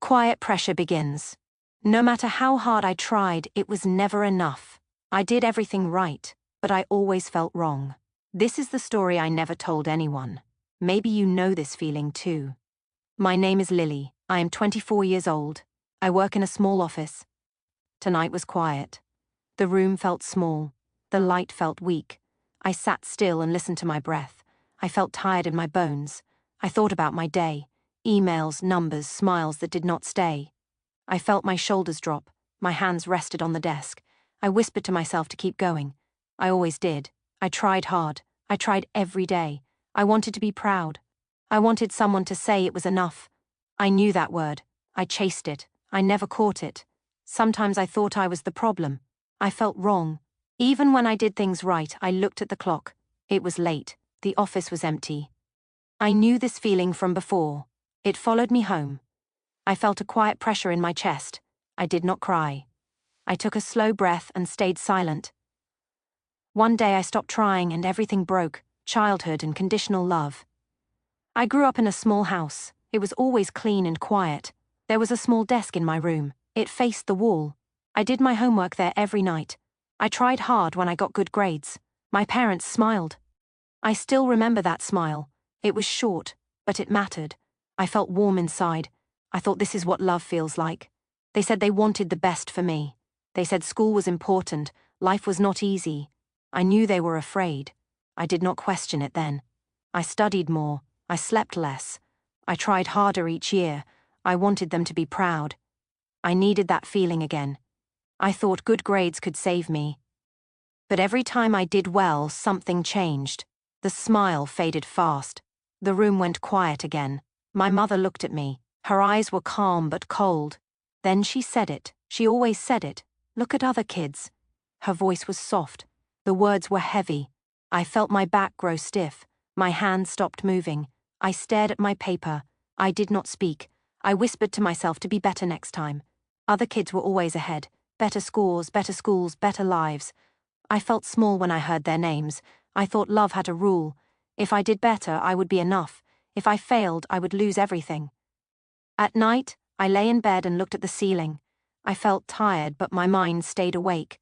Quiet pressure begins. No matter how hard I tried, it was never enough. I did everything right, but I always felt wrong. This is the story I never told anyone. Maybe you know this feeling too. My name is Lily. I am 24 years old. I work in a small office. Tonight was quiet. The room felt small. The light felt weak. I sat still and listened to my breath. I felt tired in my bones. I thought about my day. Emails, numbers, smiles that did not stay. I felt my shoulders drop. My hands rested on the desk. I whispered to myself to keep going. I always did. I tried hard. I tried every day. I wanted to be proud. I wanted someone to say it was enough. I knew that word. I chased it. I never caught it. Sometimes I thought I was the problem. I felt wrong. Even when I did things right, I looked at the clock. It was late. The office was empty. I knew this feeling from before. It followed me home. I felt a quiet pressure in my chest. I did not cry. I took a slow breath and stayed silent. One day I stopped trying and everything broke, childhood and conditional love. I grew up in a small house. It was always clean and quiet. There was a small desk in my room. It faced the wall. I did my homework there every night. I tried hard when I got good grades. My parents smiled. I still remember that smile. It was short, but it mattered. I felt warm inside. I thought this is what love feels like. They said they wanted the best for me. They said school was important, life was not easy. I knew they were afraid. I did not question it then. I studied more. I slept less. I tried harder each year. I wanted them to be proud. I needed that feeling again. I thought good grades could save me. But every time I did well, something changed. The smile faded fast. The room went quiet again. My mother looked at me. Her eyes were calm but cold. Then she said it. She always said it. Look at other kids. Her voice was soft. The words were heavy. I felt my back grow stiff. My hands stopped moving. I stared at my paper. I did not speak. I whispered to myself to be better next time. Other kids were always ahead. Better scores, better schools, better lives. I felt small when I heard their names. I thought love had a rule. If I did better, I would be enough. If I failed, I would lose everything. At night, I lay in bed and looked at the ceiling. I felt tired, but my mind stayed awake.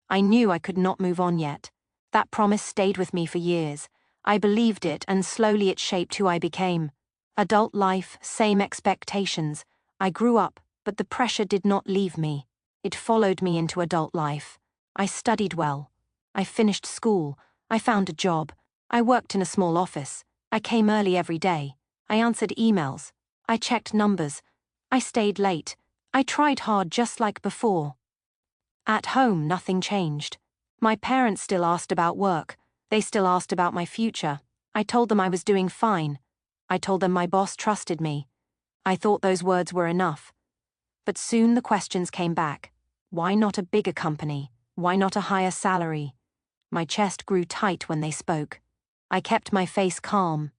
I knew I could not move on yet. That promise stayed with me for years. I believed it, and slowly it shaped who I became. Adult life, same expectations. I grew up, but the pressure did not leave me. It followed me into adult life. I studied well. I finished school. I found a job. I worked in a small office. I came early every day. I answered emails. I checked numbers. I stayed late. I tried hard just like before. At home, nothing changed. My parents still asked about work. They still asked about my future. I told them I was doing fine. I told them my boss trusted me. I thought those words were enough. But soon the questions came back. Why not a bigger company? Why not a higher salary? My chest grew tight when they spoke. I kept my face calm.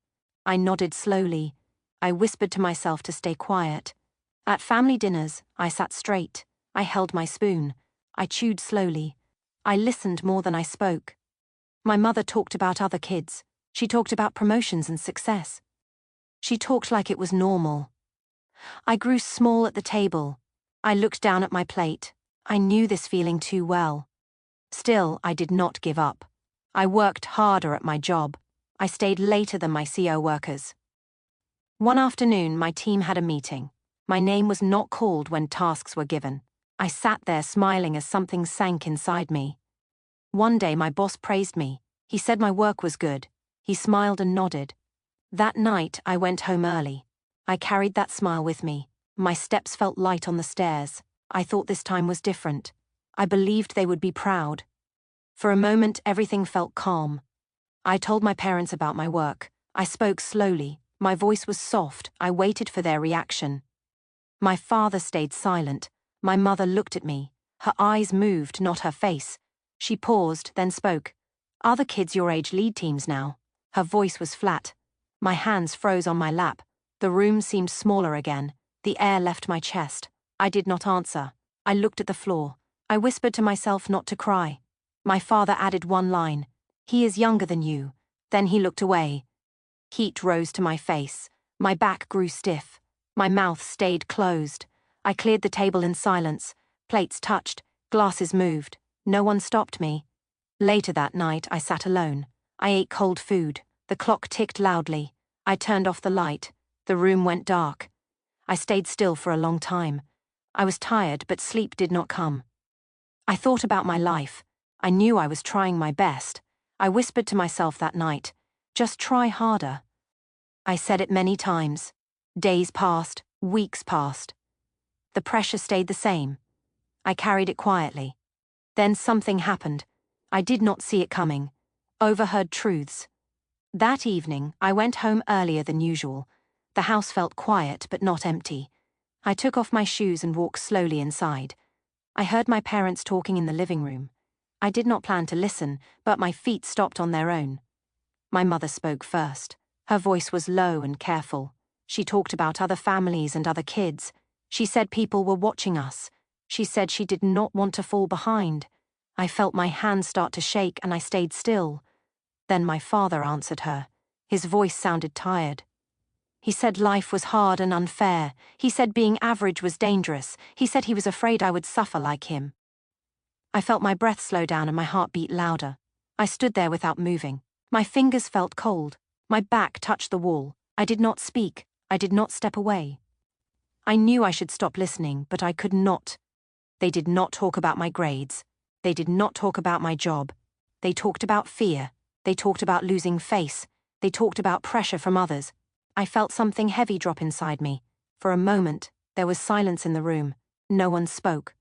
I nodded slowly. I whispered to myself to stay quiet. At family dinners, I sat straight. I held my spoon. I chewed slowly. I listened more than I spoke. My mother talked about other kids. She talked about promotions and success. She talked like it was normal. I grew small at the table. I looked down at my plate. I knew this feeling too well. Still, I did not give up. I worked harder at my job. I stayed later than my CO workers. One afternoon, my team had a meeting. My name was not called when tasks were given. I sat there smiling as something sank inside me. One day, my boss praised me. He said my work was good. He smiled and nodded. That night, I went home early. I carried that smile with me. My steps felt light on the stairs. I thought this time was different. I believed they would be proud. For a moment, everything felt calm. I told my parents about my work. I spoke slowly. My voice was soft. I waited for their reaction. My father stayed silent. My mother looked at me. Her eyes moved, not her face. She paused, then spoke. Other kids your age lead teams now. Her voice was flat. My hands froze on my lap. The room seemed smaller again. The air left my chest. I did not answer. I looked at the floor. I whispered to myself not to cry. My father added one line. He is younger than you. Then he looked away. Heat rose to my face. My back grew stiff. My mouth stayed closed. I cleared the table in silence. Plates touched, glasses moved. No one stopped me. Later that night, I sat alone. I ate cold food. The clock ticked loudly. I turned off the light. The room went dark. I stayed still for a long time. I was tired, but sleep did not come. I thought about my life. I knew I was trying my best. I whispered to myself that night, "Just try harder." I said it many times. Days passed, weeks passed. The pressure stayed the same. I carried it quietly. Then something happened. I did not see it coming. Overheard truths. That evening, I went home earlier than usual. The house felt quiet but not empty. I took off my shoes and walked slowly inside. I heard my parents talking in the living room. I did not plan to listen, but my feet stopped on their own. My mother spoke first. Her voice was low and careful. She talked about other families and other kids. She said people were watching us. She said she did not want to fall behind. I felt my hands start to shake and I stayed still. Then my father answered her. His voice sounded tired. He said life was hard and unfair. He said being average was dangerous. He said he was afraid I would suffer like him. I felt my breath slow down and my heart beat louder. I stood there without moving. My fingers felt cold. My back touched the wall. I did not speak. I did not step away. I knew I should stop listening, but I could not. They did not talk about my grades. They did not talk about my job. They talked about fear. They talked about losing face. They talked about pressure from others. I felt something heavy drop inside me. For a moment, there was silence in the room. No one spoke.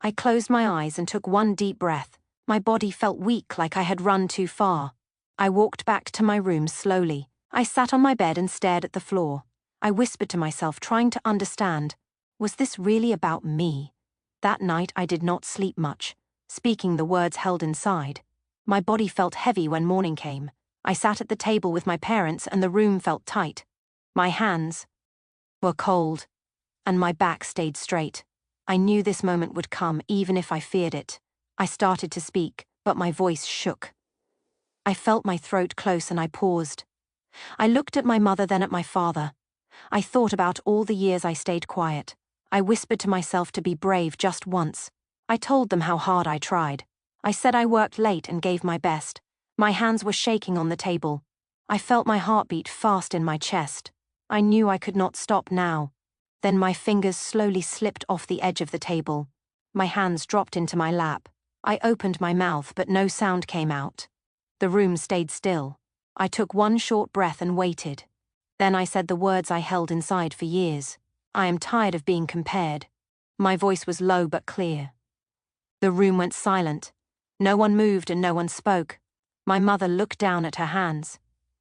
I closed my eyes and took one deep breath. My body felt weak, like I had run too far. I walked back to my room slowly. I sat on my bed and stared at the floor. I whispered to myself, trying to understand. Was this really about me? That night I did not sleep much, speaking the words held inside. My body felt heavy when morning came. I sat at the table with my parents and the room felt tight. My hands were cold, and my back stayed straight. I knew this moment would come, even if I feared it. I started to speak, but my voice shook. I felt my throat close and I paused. I looked at my mother, then at my father. I thought about all the years I stayed quiet. I whispered to myself to be brave just once. I told them how hard I tried. I said I worked late and gave my best. My hands were shaking on the table. I felt my heartbeat fast in my chest. I knew I could not stop now. Then my fingers slowly slipped off the edge of the table. My hands dropped into my lap. I opened my mouth, but no sound came out. The room stayed still. I took one short breath and waited. Then I said the words I held inside for years. I am tired of being compared. My voice was low but clear. The room went silent. No one moved and no one spoke. My mother looked down at her hands.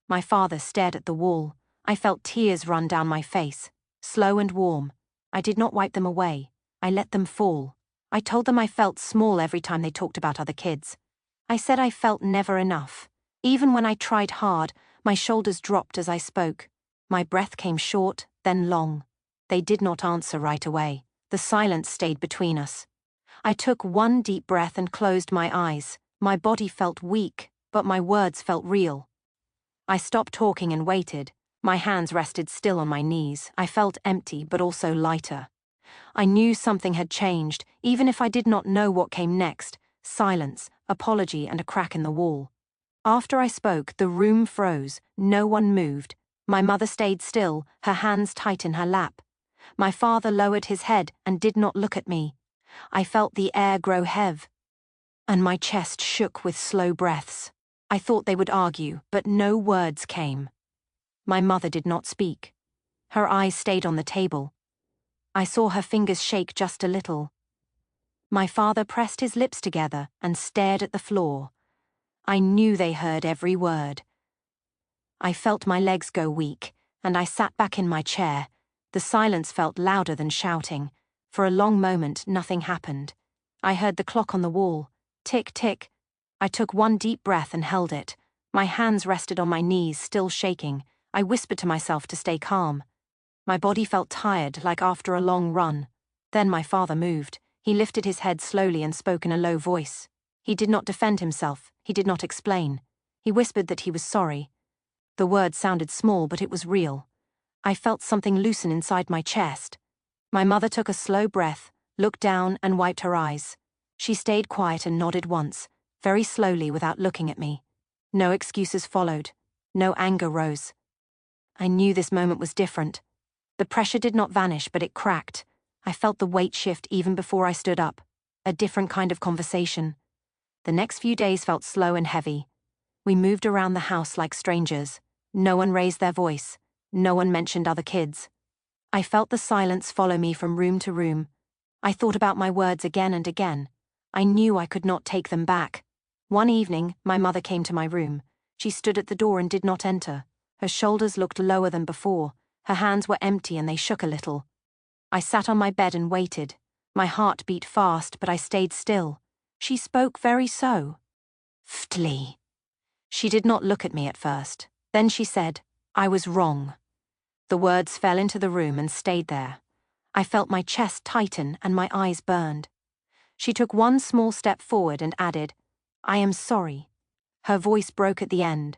My father stared at the wall. I felt tears run down my face, slow and warm. I did not wipe them away. I let them fall. I told them I felt small every time they talked about other kids. I said I felt never enough. Even when I tried hard, my shoulders dropped as I spoke. My breath came short, then long. They did not answer right away. The silence stayed between us. I took one deep breath and closed my eyes. My body felt weak, but my words felt real. I stopped talking and waited. My hands rested still on my knees. I felt empty, but also lighter. I knew something had changed, even if I did not know what came next. Silence, apology, and a crack in the wall. After I spoke, the room froze. No one moved. My mother stayed still, her hands tight in her lap. My father lowered his head and did not look at me. I felt the air grow heavy, and my chest shook with slow breaths. I thought they would argue, but no words came. My mother did not speak. Her eyes stayed on the table. I saw her fingers shake just a little. My father pressed his lips together and stared at the floor. I knew they heard every word. I felt my legs go weak, and I sat back in my chair. The silence felt louder than shouting. For a long moment, nothing happened. I heard the clock on the wall. Tick, tick. I took one deep breath and held it. My hands rested on my knees, still shaking. I whispered to myself to stay calm. My body felt tired, like after a long run. Then my father moved. He lifted his head slowly and spoke in a low voice. He did not defend himself. He did not explain. He whispered that he was sorry. The word sounded small, but it was real. I felt something loosen inside my chest. My mother took a slow breath, looked down and wiped her eyes. She stayed quiet and nodded once, very slowly without looking at me. No excuses followed. No anger rose. I knew this moment was different. The pressure did not vanish, but it cracked. I felt the weight shift even before I stood up. A different kind of conversation. The next few days felt slow and heavy. We moved around the house like strangers. No one raised their voice. No one mentioned other kids. I felt the silence follow me from room to room. I thought about my words again and again. I knew I could not take them back. One evening, my mother came to my room. She stood at the door and did not enter. Her shoulders looked lower than before. Her hands were empty and they shook a little. I sat on my bed and waited. My heart beat fast, but I stayed still. She spoke very softly. She did not look at me at first. Then she said, "I was wrong." The words fell into the room and stayed there. I felt my chest tighten and my eyes burned. She took one small step forward and added, "I am sorry." Her voice broke at the end.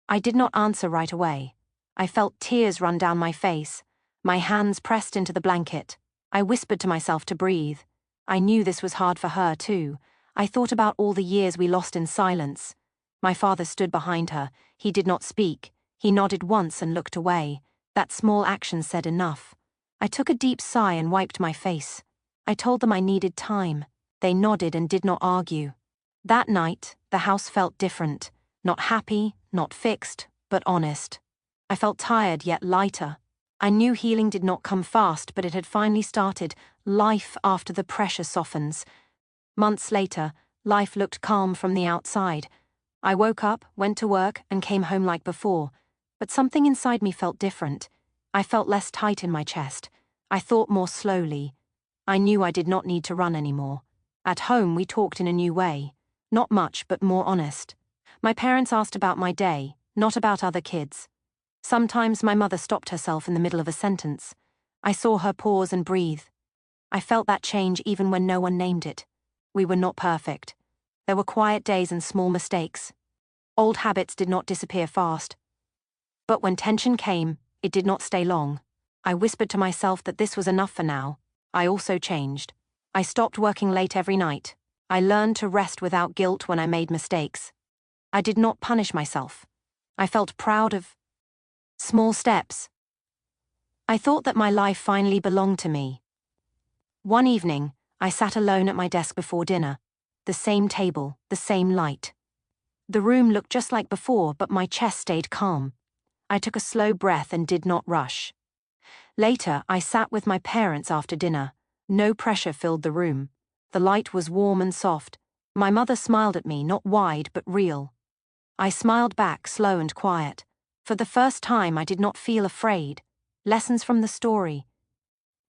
I did not answer right away. I felt tears run down my face. My hands pressed into the blanket. I whispered to myself to breathe. I knew this was hard for her, too. I thought about all the years we lost in silence. My father stood behind her. He did not speak. He nodded once and looked away. That small action said enough. I took a deep sigh and wiped my face. I told them I needed time. They nodded and did not argue. That night, the house felt different. Not happy, not fixed, but honest. I felt tired yet lighter. I knew healing did not come fast, but it had finally started. Life after the pressure softens. Months later, life looked calm from the outside. I woke up, went to work, and came home like before. But something inside me felt different. I felt less tight in my chest. I thought more slowly. I knew I did not need to run anymore. At home, we talked in a new way. Not much, but more honest. My parents asked about my day, not about other kids. Sometimes my mother stopped herself in the middle of a sentence. I saw her pause and breathe. I felt that change even when no one named it. We were not perfect. There were quiet days and small mistakes. Old habits did not disappear fast. But when tension came, it did not stay long. I whispered to myself that this was enough for now. I also changed. I stopped working late every night. I learned to rest without guilt when I made mistakes. I did not punish myself. I felt proud of small steps. I thought that my life finally belonged to me. One evening, I sat alone at my desk before dinner. The same table, the same light. The room looked just like before, but my chest stayed calm. I took a slow breath and did not rush. Later, I sat with my parents after dinner. No pressure filled the room. The light was warm and soft. My mother smiled at me, not wide, but real. I smiled back, slow and quiet. For the first time, I did not feel afraid. Lessons from the story.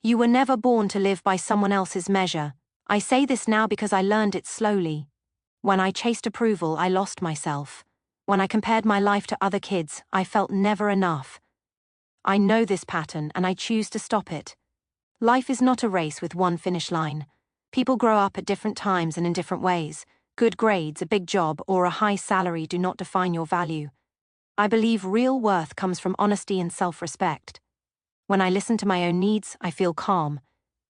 You were never born to live by someone else's measure. I say this now because I learned it slowly. When I chased approval, I lost myself. When I compared my life to other kids, I felt never enough. I know this pattern and I choose to stop it. Life is not a race with one finish line. People grow up at different times and in different ways. Good grades, a big job, or a high salary do not define your value. I believe real worth comes from honesty and self-respect. When I listen to my own needs, I feel calm.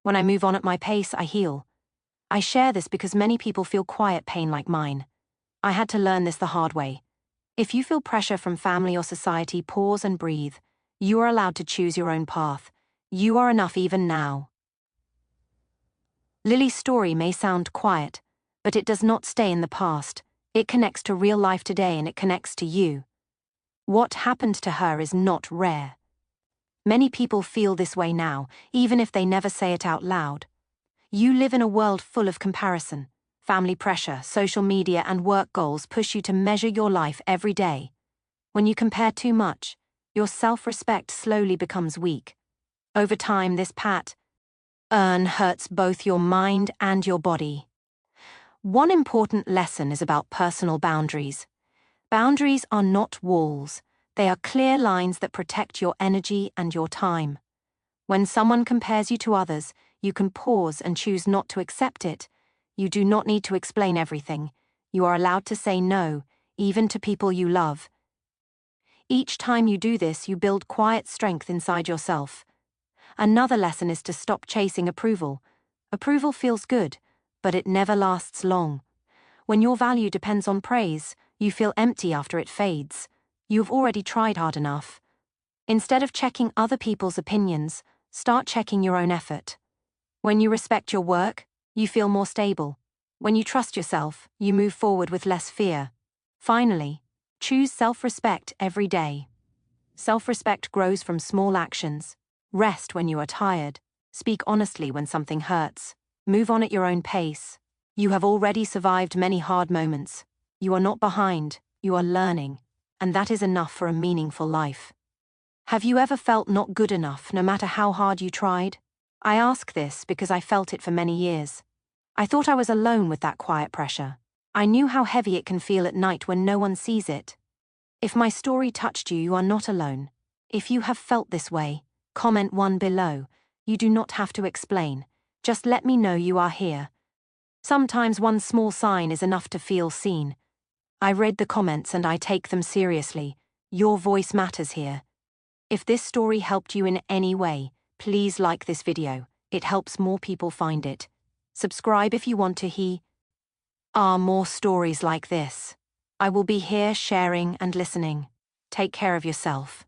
When I move on at my pace, I heal. I share this because many people feel quiet pain like mine. I had to learn this the hard way. If you feel pressure from family or society, pause and breathe. You are allowed to choose your own path. You are enough even now. Lily's story may sound quiet, but it does not stay in the past. It connects to real life today and it connects to you. What happened to her is not rare. Many people feel this way now, even if they never say it out loud. You live in a world full of comparison. Family pressure, social media, and work goals push you to measure your life every day. When you compare too much, your self-respect slowly becomes weak. Over time, this pattern hurts both your mind and your body. One important lesson is about personal boundaries. Boundaries are not walls. They are clear lines that protect your energy and your time. When someone compares you to others, you can pause and choose not to accept it. You do not need to explain everything. You are allowed to say no, even to people you love. Each time you do this, you build quiet strength inside yourself. Another lesson is to stop chasing approval. Approval feels good, but it never lasts long. When your value depends on praise, you feel empty after it fades. You've already tried hard enough. Instead of checking other people's opinions, start checking your own effort. When you respect your work, you feel more stable. When you trust yourself, you move forward with less fear. Finally, choose self-respect every day. Self-respect grows from small actions. Rest when you are tired. Speak honestly when something hurts. Move on at your own pace. You have already survived many hard moments. You are not behind, you are learning, and that is enough for a meaningful life. Have you ever felt not good enough, no matter how hard you tried? I ask this because I felt it for many years. I thought I was alone with that quiet pressure. I knew how heavy it can feel at night when no one sees it. If my story touched you, you are not alone. If you have felt this way, comment 1 below. You do not have to explain. Just let me know you are here. Sometimes one small sign is enough to feel seen. I read the comments and I take them seriously. Your voice matters here. If this story helped you in any way, please like this video. It helps more people find it. Subscribe if you want to hear more stories like this. I will be here sharing and listening. Take care of yourself.